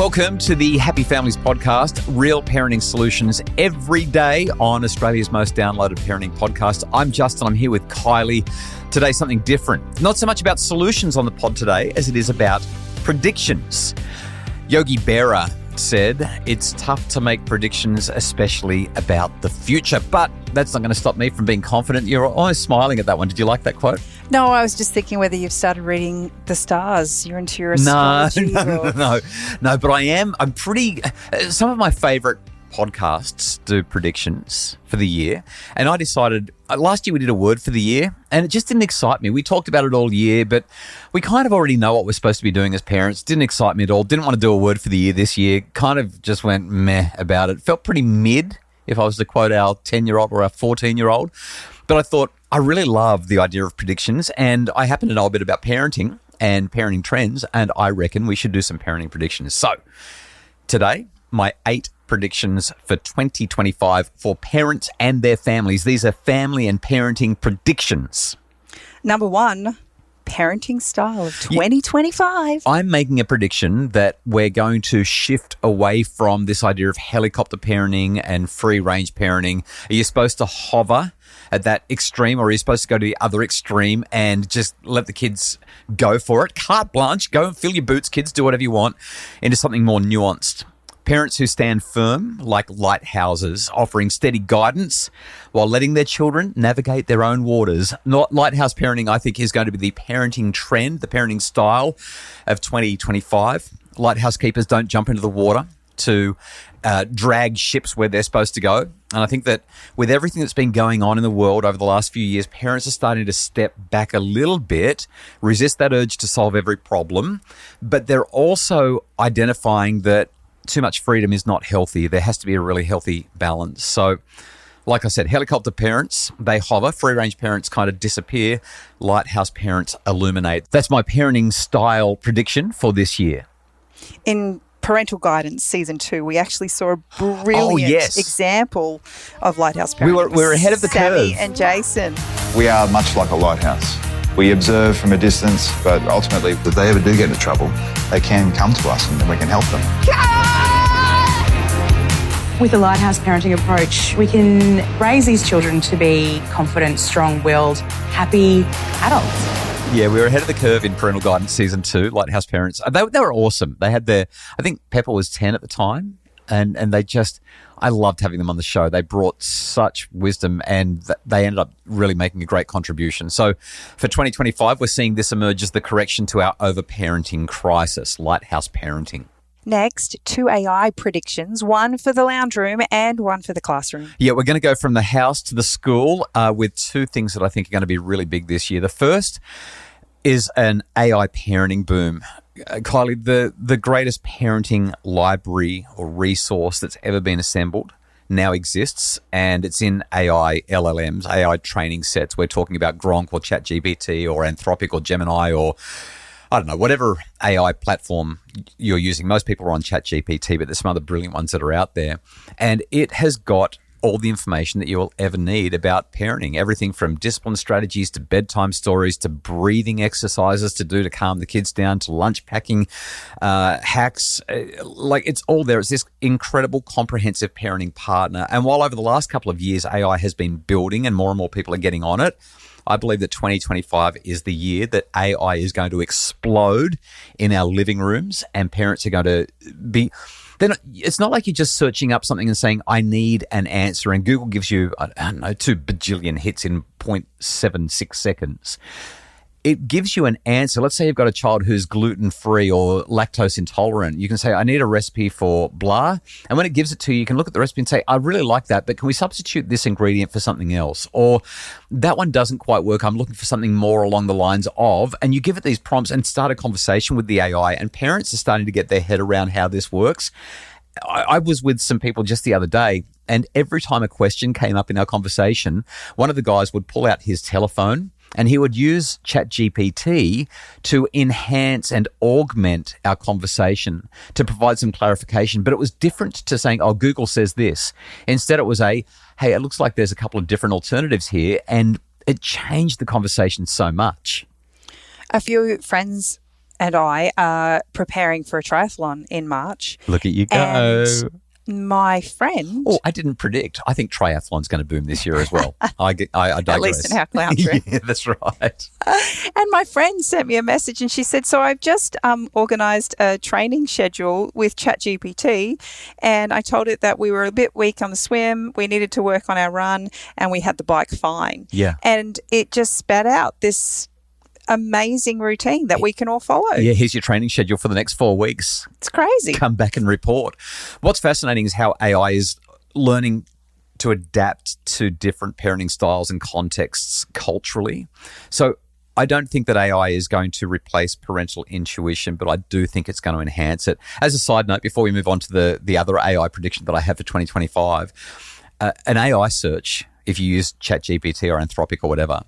Welcome to the Happy Families podcast, real parenting solutions every day on Australia's most downloaded parenting podcast. I'm Justin, I'm here with Kylie. Today, something different. Not so much about solutions on the pod today as it is about predictions. Yogi Berra said, it's tough to make predictions, especially about the future. But that's not going to stop me from being confident. You're always smiling at that one. Did you like that quote? No, I was just thinking whether you've started reading the stars. You're into your astrology. No, but I am. I'm pretty. Some of my favourite podcasts do predictions for the year. And I decided, last year we did a word for the year and it just didn't excite me. We talked about it all year, but we kind of already know what we're supposed to be doing as parents. Didn't excite me at all. Didn't want to do a word for the year this year. Kind of just went meh about it. Felt pretty mid if I was to quote our 10-year-old or our 14-year-old. But I thought, I really love the idea of predictions and I happen to know a bit about parenting and parenting trends, and I reckon we should do some parenting predictions. So today, my 8 predictions for 2025 for parents and their families. These are family and parenting predictions. Number 1, parenting style of 2025. I'm making a prediction that we're going to shift away from this idea of helicopter parenting and free-range parenting. Are you supposed to hover at that extreme, or are you supposed to go to the other extreme and just let the kids go for it? Carte blanche, go and fill your boots, kids, do whatever you want, into something more nuanced. Parents who stand firm, like lighthouses, offering steady guidance while letting their children navigate their own waters. Lighthouse parenting, I think, is going to be the parenting trend, the parenting style of 2025. Lighthouse keepers don't jump into the water to drag ships where they're supposed to go. And I think that with everything that's been going on in the world over the last few years, parents are starting to step back a little bit, resist that urge to solve every problem, but they're also identifying that too much freedom is not healthy. There has to be a really healthy balance. So, like I said, helicopter parents, they hover. Free-range parents kind of disappear. Lighthouse parents illuminate. That's my parenting style prediction for this year. In Parental Guidance Season 2, we actually saw a brilliant example of lighthouse parenting. We were ahead of the Sammy curve. and Jason. We are much like a lighthouse. We observe from a distance, but ultimately, if they ever do get into trouble, they can come to us and we can help them. With the Lighthouse parenting approach, we can raise these children to be confident, strong-willed, happy adults. Yeah, we were ahead of the curve in Parental Guidance Season 2, Lighthouse parents. They were awesome. They had I think Pepper was 10 at the time, and I loved having them on the show. They brought such wisdom and they ended up really making a great contribution. So for 2025, we're seeing this emerge as the correction to our over-parenting crisis, Lighthouse parenting. Next, 2 AI predictions, one for the lounge room and one for the classroom. Yeah, we're going to go from the house to the school with 2 things that I think are going to be really big this year. The first is an AI parenting boom. Kylie, the greatest parenting library or resource that's ever been assembled now exists, and it's in AI LLMs, AI training sets. We're talking about Gronk or ChatGPT or Anthropic or Gemini or I don't know, whatever AI platform you're using. Most people are on ChatGPT, but there's some other brilliant ones that are out there. And it has got all the information that you will ever need about parenting. Everything from discipline strategies to bedtime stories to breathing exercises to do to calm the kids down to lunch packing hacks. Like, it's all there. It's this incredible comprehensive parenting partner. And while over the last couple of years AI has been building and more people are getting on it, I believe that 2025 is the year that AI is going to explode in our living rooms, and parents are going to be... It's not like you're just searching up something and saying, I need an answer, and Google gives you, I don't know, 2 bajillion hits in 0.76 seconds. It gives you an answer. Let's say you've got a child who's gluten-free or lactose intolerant. You can say, I need a recipe for blah. And when it gives it to you, you can look at the recipe and say, I really like that, but can we substitute this ingredient for something else? Or that one doesn't quite work. I'm looking for something more along the lines of, and you give it these prompts and start a conversation with the AI, and parents are starting to get their head around how this works. I was with some people just the other day, and every time a question came up in our conversation, one of the guys would pull out his telephone and he would use ChatGPT to enhance and augment our conversation to provide some clarification. But it was different to saying, oh, Google says this. Instead, it was hey, it looks like there's a couple of different alternatives here. And it changed the conversation so much. A few friends and I are preparing for a triathlon in March. Look at you go. And my friend... Oh, I didn't predict. I think triathlon's going to boom this year as well. I digress. At least in our clown room. Yeah, that's right. And my friend sent me a message and she said, so I've just organised a training schedule with ChatGPT, and I told it that we were a bit weak on the swim, we needed to work on our run, and we had the bike fine. Yeah. And it just spat out this amazing routine that we can all follow. Yeah, here's your training schedule for the next 4 weeks. It's crazy. Come back and report. What's fascinating is how AI is learning to adapt to different parenting styles and contexts culturally. So I don't think that AI is going to replace parental intuition, but I do think it's going to enhance it. As a side note, before we move on to the other AI prediction that I have for 2025, an AI search, if you use ChatGPT or Anthropic or whatever,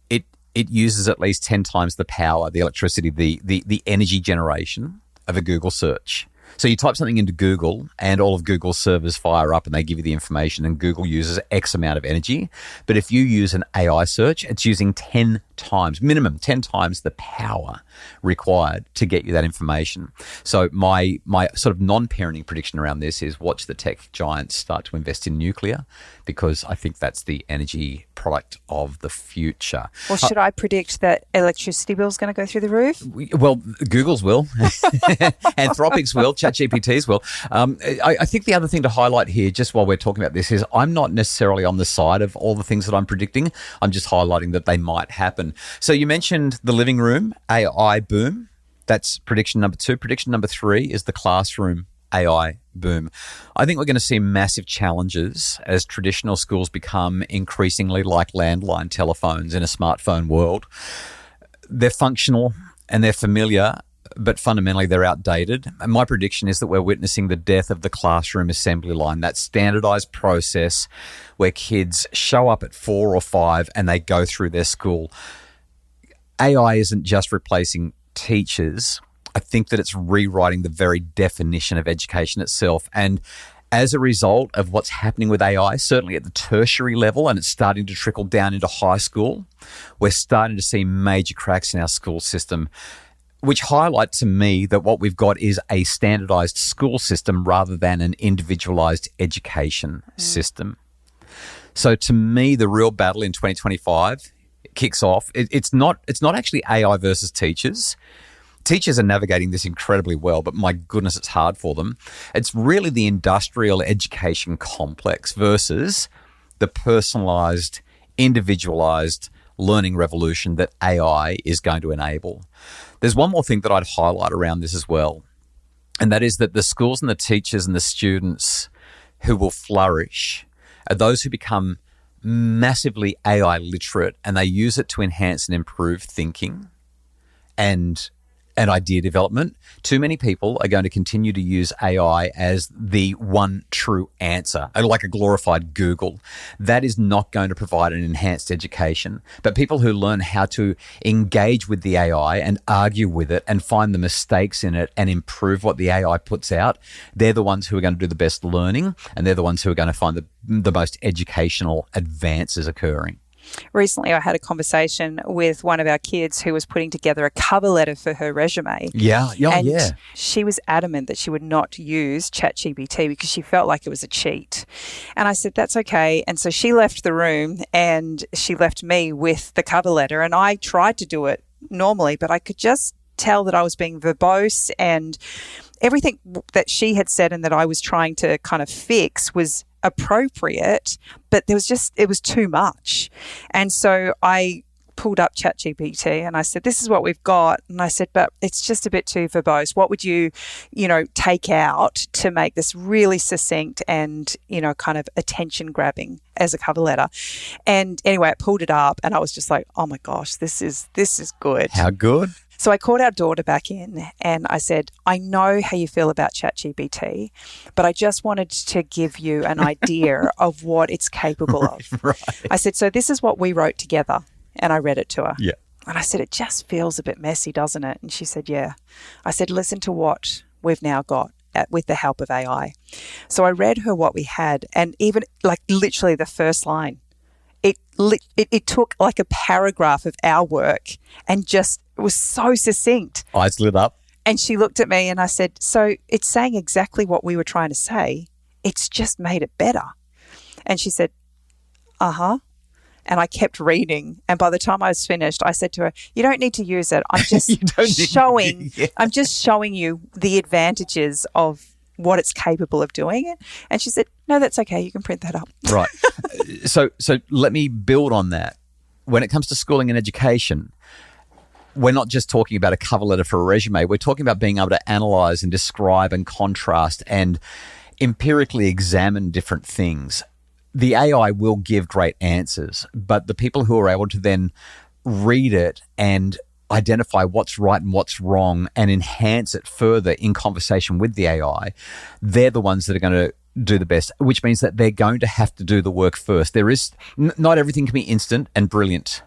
it uses at least 10 times the power, the electricity, the energy generation of a Google search. So you type something into Google and all of Google's servers fire up and they give you the information, and Google uses X amount of energy. But if you use an AI search, it's using 10 times, minimum 10 times the power required to get you that information. So my sort of non-parenting prediction around this is watch the tech giants start to invest in nuclear, because I think that's the energy product of the future. Or should I predict that electricity bill's going to go through the roof? Well, Google's will. Anthropic's will. ChatGPT's will. I think the other thing to highlight here, just while we're talking about this, is I'm not necessarily on the side of all the things that I'm predicting. I'm just highlighting that they might happen. So you mentioned the living room AI boom. That's prediction number 2. Prediction number 3 is the classroom AI boom. I think we're going to see massive challenges as traditional schools become increasingly like landline telephones in a smartphone world. They're functional and they're familiar, but fundamentally they're outdated. And my prediction is that we're witnessing the death of the classroom assembly line, that standardized process where kids show up at 4 or 5 and they go through their school. AI isn't just replacing teachers. I think that it's rewriting the very definition of education itself. And as a result of what's happening with AI, certainly at the tertiary level, and it's starting to trickle down into high school, we're starting to see major cracks in our school system, which highlight to me that what we've got is a standardized school system rather than an individualized education system. So to me, the real battle in 2025 kicks off. It's not actually AI versus teachers. Teachers are navigating this incredibly well, but my goodness, it's hard for them. It's really the industrial education complex versus the personalized, individualized learning revolution that AI is going to enable. There's one more thing that I'd highlight around this as well, and that is that the schools and the teachers and the students who will flourish are those who become massively AI literate, and they use it to enhance and improve thinking and idea development. Too many people are going to continue to use AI as the one true answer, like a glorified Google. That is not going to provide an enhanced education. But people who learn how to engage with the AI and argue with it and find the mistakes in it and improve what the AI puts out, they're the ones who are going to do the best learning, and they're the ones who are going to find the most educational advances occurring. Recently, I had a conversation with one of our kids who was putting together a cover letter for her resume. Yeah. She was adamant that she would not use ChatGPT because she felt like it was a cheat. And I said, that's okay. And so she left the room and she left me with the cover letter. And I tried to do it normally, but I could just tell that I was being verbose, and everything that she had said and that I was trying to kind of fix was appropriate, but it was too much. And so I pulled up ChatGPT and I said, this is what we've got. And I said, but it's just a bit too verbose. What would you take out to make this really succinct and, kind of attention grabbing as a cover letter? And anyway, I pulled it up and I was just like, oh my gosh, this is good. How good? So I called our daughter back in and I said, I know how you feel about ChatGPT, but I just wanted to give you an idea of what it's capable of. Right. I said, so this is what we wrote together. And I read it to her. Yeah. And I said, it just feels a bit messy, doesn't it? And she said, yeah. I said, listen to what we've now got with the help of AI. So I read her what we had, and even like literally the first line, it took like a paragraph of our work and just was so succinct. Eyes lit up. And she looked at me and I said, so it's saying exactly what we were trying to say. It's just made it better. And she said, uh-huh. And I kept reading. And by the time I was finished, I said to her, you don't need to use it. I'm just I'm just showing you the advantages of what it's capable of doing. And she said, no, that's okay. You can print that up. Right. So let me build on that. When it comes to schooling and education, we're not just talking about a cover letter for a resume. We're talking about being able to analyze and describe and contrast and empirically examine different things. The AI will give great answers, but the people who are able to then read it and identify what's right and what's wrong and enhance it further in conversation with the AI, they're the ones that are going to do the best, which means that they're going to have to do the work first. There is not everything can be instant and brilliant.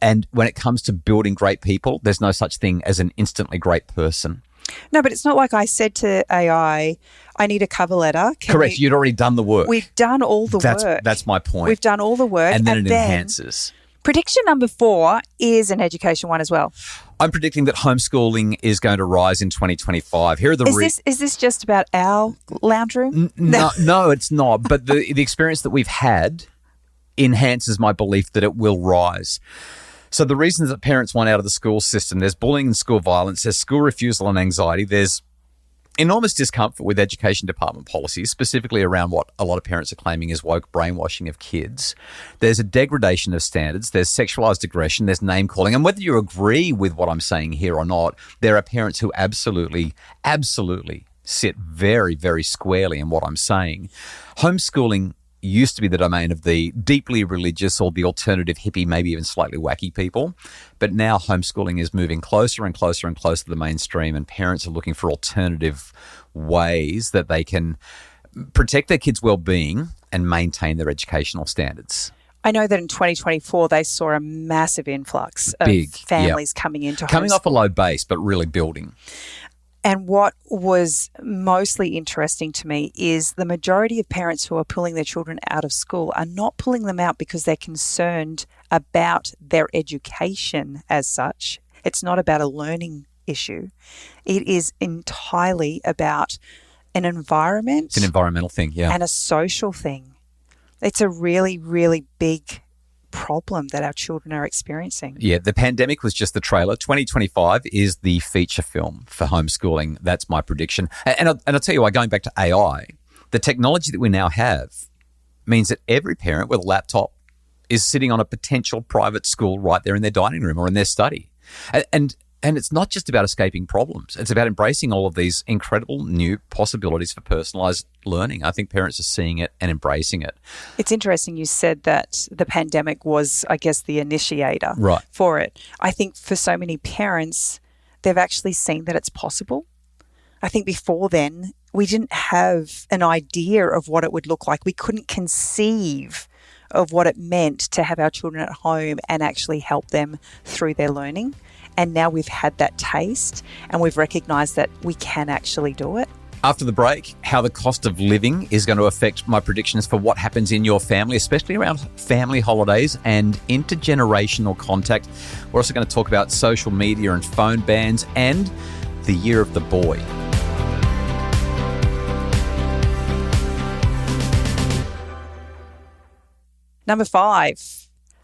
And when it comes to building great people, there's no such thing as an instantly great person. No, but it's not like I said to AI, I need a cover letter. Correct. You'd already done the work. We've done all the work. That's my point. We've done all the work. And then it enhances. Prediction number 4 is an education one as well. I'm predicting that homeschooling is going to rise in 2025. Here are the Is this just about our lounge room? No, it's not. But the experience that we've had enhances my belief that it will rise. So the reasons that parents want out of the school system, there's bullying and school violence, there's school refusal and anxiety, there's enormous discomfort with education department policies, specifically around what a lot of parents are claiming is woke brainwashing of kids. There's a degradation of standards, there's sexualized aggression, there's name calling. And whether you agree with what I'm saying here or not, there are parents who absolutely sit very, very squarely in what I'm saying. Homeschooling used to be the domain of the deeply religious or the alternative hippie, maybe even slightly wacky people. But now homeschooling is moving closer and closer and closer to the mainstream, and parents are looking for alternative ways that they can protect their kids' well-being and maintain their educational standards. I know that in 2024, they saw a massive influx of families coming into coming off a low base, but really building. And what was mostly interesting to me is the majority of parents who are pulling their children out of school are not pulling them out because they're concerned about their education as such. It's not about a learning issue. It is entirely about an environment. It's an environmental thing, yeah. And a social thing. It's a really, really big problem that our children are experiencing. Yeah, the pandemic was just the trailer. 2025 is the feature film for homeschooling. That's my prediction. And I'll tell you why, going back to AI, the technology that we now have means that every parent with a laptop is sitting on a potential private school right there in their dining room or in their study. And it's not just about escaping problems. It's about embracing all of these incredible new possibilities for personalised learning. I think parents are seeing it and embracing it. It's interesting you said that the pandemic was, I guess, the initiator for it. I think for so many parents, they've actually seen that it's possible. I think before then, we didn't have an idea of what it would look like. We couldn't conceive of what it meant to have our children at home and actually help them through their learning. And now we've had that taste and we've recognised that we can actually do it. After the break, how the cost of living is going to affect my predictions for what happens in your family, especially around family holidays and intergenerational contact. We're also going to talk about social media and phone bans and the year of the boy. Number 5.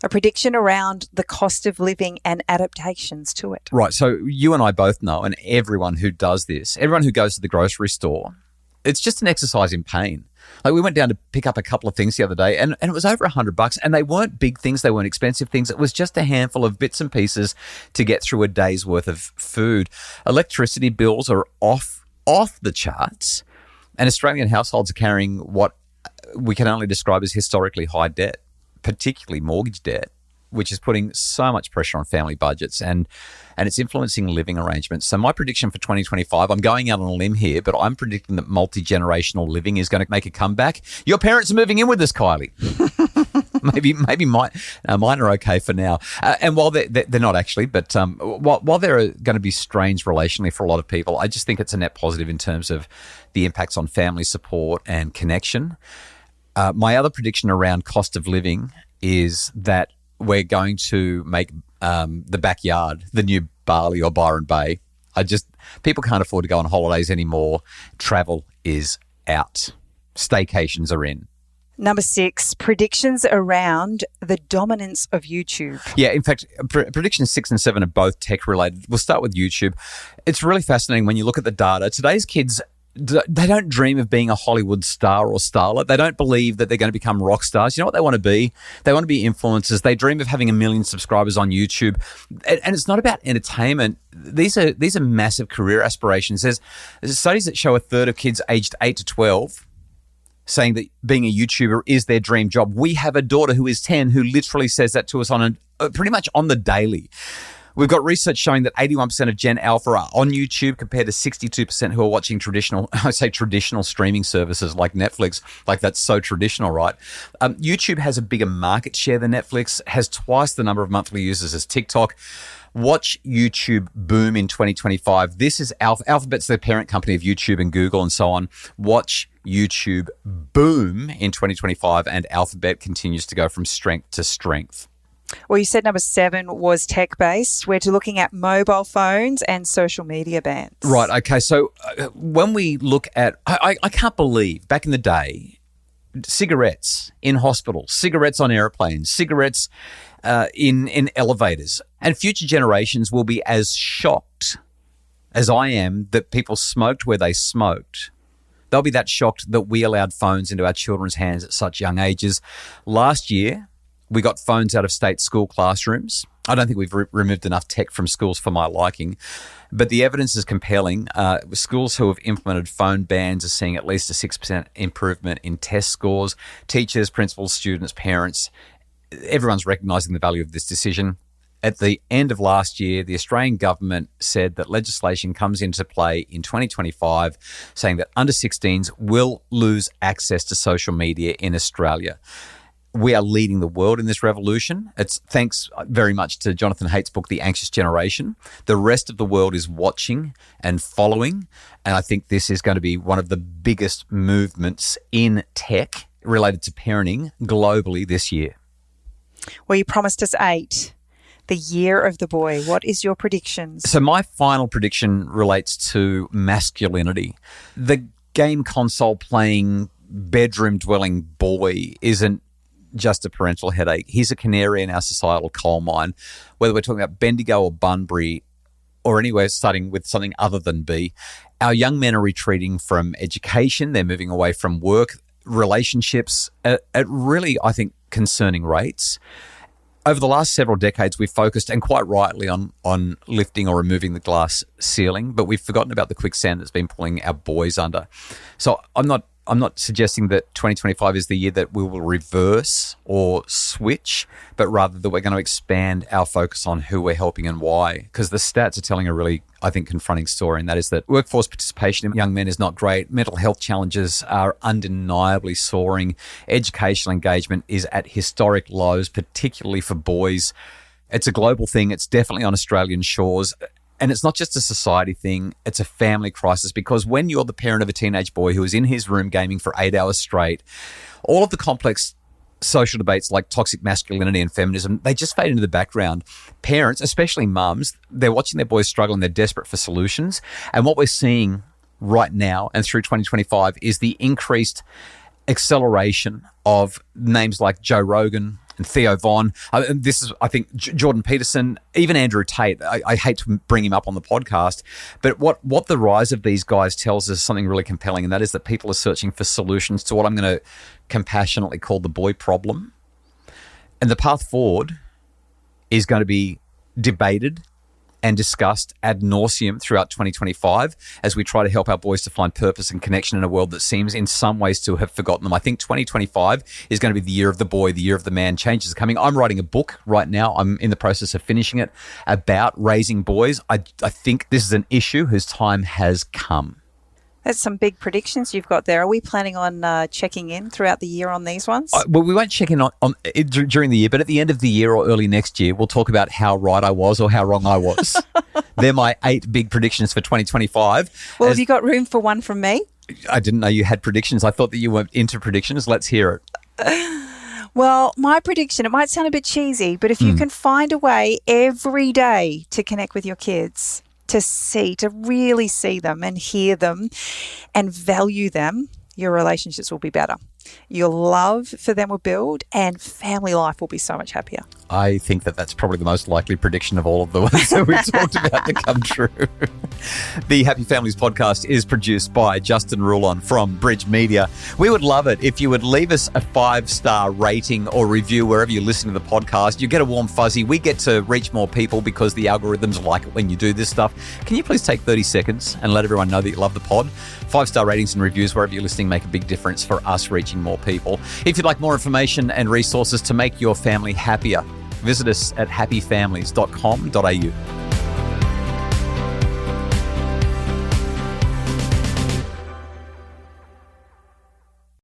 A prediction around the cost of living and adaptations to it. Right. So you and I both know, and everyone who does this, everyone who goes to the grocery store, it's just an exercise in pain. Like we went down to pick up a couple of things the other day and it was over $100 and they weren't big things. They weren't expensive things. It was just a handful of bits and pieces to get through a day's worth of food. Electricity bills are off the charts and Australian households are carrying what we can only describe as historically high debt, particularly mortgage debt, which is putting so much pressure on family budgets and it's influencing living arrangements. So my prediction for 2025, I'm going out on a limb here, but I'm predicting that multi-generational living is going to make a comeback. Your parents are moving in with us, Kylie. maybe mine are okay for now. And while they're not actually, but while they're going to be strange relationally for a lot of people, I just think it's a net positive in terms of the impacts on family support and connection. My other prediction around cost of living is that we're going to make the backyard the new Bali or Byron Bay. People can't afford to go on holidays anymore. Travel is out. Staycations are in. Number 6, predictions around the dominance of YouTube. Yeah, in fact, predictions 6 and 7 are both tech related. We'll start with YouTube. It's really fascinating when you look at the data. Today's kids, they don't dream of being a Hollywood star or starlet. They don't believe that they're going to become rock stars. You know what they want to be? They want to be influencers. They dream of having 1 million subscribers on YouTube. And it's not about entertainment. These are massive career aspirations. There's studies that show a third of kids aged 8 to 12 saying that being a YouTuber is their dream job. We have a daughter who is 10 who literally says that to us pretty much on the daily. We've got research showing that 81% of Gen Alpha are on YouTube compared to 62% who are watching traditional streaming services like Netflix. Like, that's so traditional, right? YouTube has a bigger market share than Netflix, has twice the number of monthly users as TikTok. Watch YouTube boom in 2025. This is Alphabet's the parent company of YouTube and Google and so on. Watch YouTube boom in 2025, and Alphabet continues to go from strength to strength. Well, you said number 7 was tech-based. We're looking at mobile phones and social media bans. Right, okay. So when we look at, I can't believe back in the day, cigarettes in hospitals, cigarettes on airplanes, cigarettes in elevators. And future generations will be as shocked as I am that people smoked where they smoked. They'll be that shocked that we allowed phones into our children's hands at such young ages. Last year, we got phones out of state school classrooms. I don't think we've removed enough tech from schools for my liking, but the evidence is compelling. Schools who have implemented phone bans are seeing at least a 6% improvement in test scores. Teachers, principals, students, parents, everyone's recognising the value of this decision. At the end of last year, the Australian government said that legislation comes into play in 2025, saying that under 16s will lose access to social media in Australia. We are leading the world in this revolution. It's thanks very much to Jonathan Haidt's book, The Anxious Generation. The rest of the world is watching and following, and I think this is going to be one of the biggest movements in tech related to parenting globally this year. Well, you promised us 8. The year of the boy. What is your predictions? So my final prediction relates to masculinity. The game console playing, bedroom dwelling boy isn't just a parental headache. He's a canary in our societal coal mine. Whether we're talking about Bendigo or Bunbury or anywhere starting with something other than B, our young men are retreating from education. They're moving away from work, relationships at really, I think, concerning rates. Over the last several decades, we've focused, and quite rightly, on lifting or removing the glass ceiling, but we've forgotten about the quicksand that's been pulling our boys under. So I'm not suggesting that 2025 is the year that we will reverse or switch, but rather that we're going to expand our focus on who we're helping and why, because the stats are telling a really, I think, confronting story, and that is that workforce participation in young men is not great. Mental health challenges are undeniably soaring. Educational engagement is at historic lows, particularly for boys. It's a global thing. It's definitely on Australian shores. And it's not just a society thing, it's a family crisis, because when you're the parent of a teenage boy who is in his room gaming for 8 hours straight, all of the complex social debates like toxic masculinity and feminism, they just fade into the background. Parents, especially mums, they're watching their boys struggle and they're desperate for solutions. And what we're seeing right now and through 2025 is the increased acceleration of names like Joe Rogan and Theo Von. This is, I think, Jordan Peterson, even Andrew Tate. I hate to bring him up on the podcast, but what the rise of these guys tells us something really compelling, and that is that people are searching for solutions to what I'm going to compassionately call the boy problem. And the path forward is going to be debated and discussed ad nauseum throughout 2025 as we try to help our boys to find purpose and connection in a world that seems in some ways to have forgotten them. I think 2025 is going to be the year of the boy, the year of the man. Changes are coming. I'm writing a book right now. I'm in the process of finishing it about raising boys. I think this is an issue whose time has come. That's some big predictions you've got there. Are we planning on checking in throughout the year on these ones? Well, we won't check in on it during the year, but at the end of the year or early next year, we'll talk about how right I was or how wrong I was. They're my 8 big predictions for 2025. Well, have you got room for one from me? I didn't know you had predictions. I thought that you weren't into predictions. Let's hear it. Well, my prediction, it might sound a bit cheesy, but if you can find a way every day to connect with your kids, to really see them and hear them and value them, your relationships will be better. Your love for them will build and family life will be so much happier. I think that's probably the most likely prediction of all of the ones that we've talked about to come true. The Happy Families podcast is produced by Justin Rulon from Bridge Media. We would love it if you would leave us a 5-star rating or review wherever you listen to the podcast. You get a warm fuzzy. We get to reach more people because the algorithms like it when you do this stuff. Can you please take 30 seconds and let everyone know that you love the pod? 5-star ratings and reviews wherever you're listening make a big difference for us reaching more people. If you'd like more information and resources to make your family happier, visit us at happyfamilies.com.au.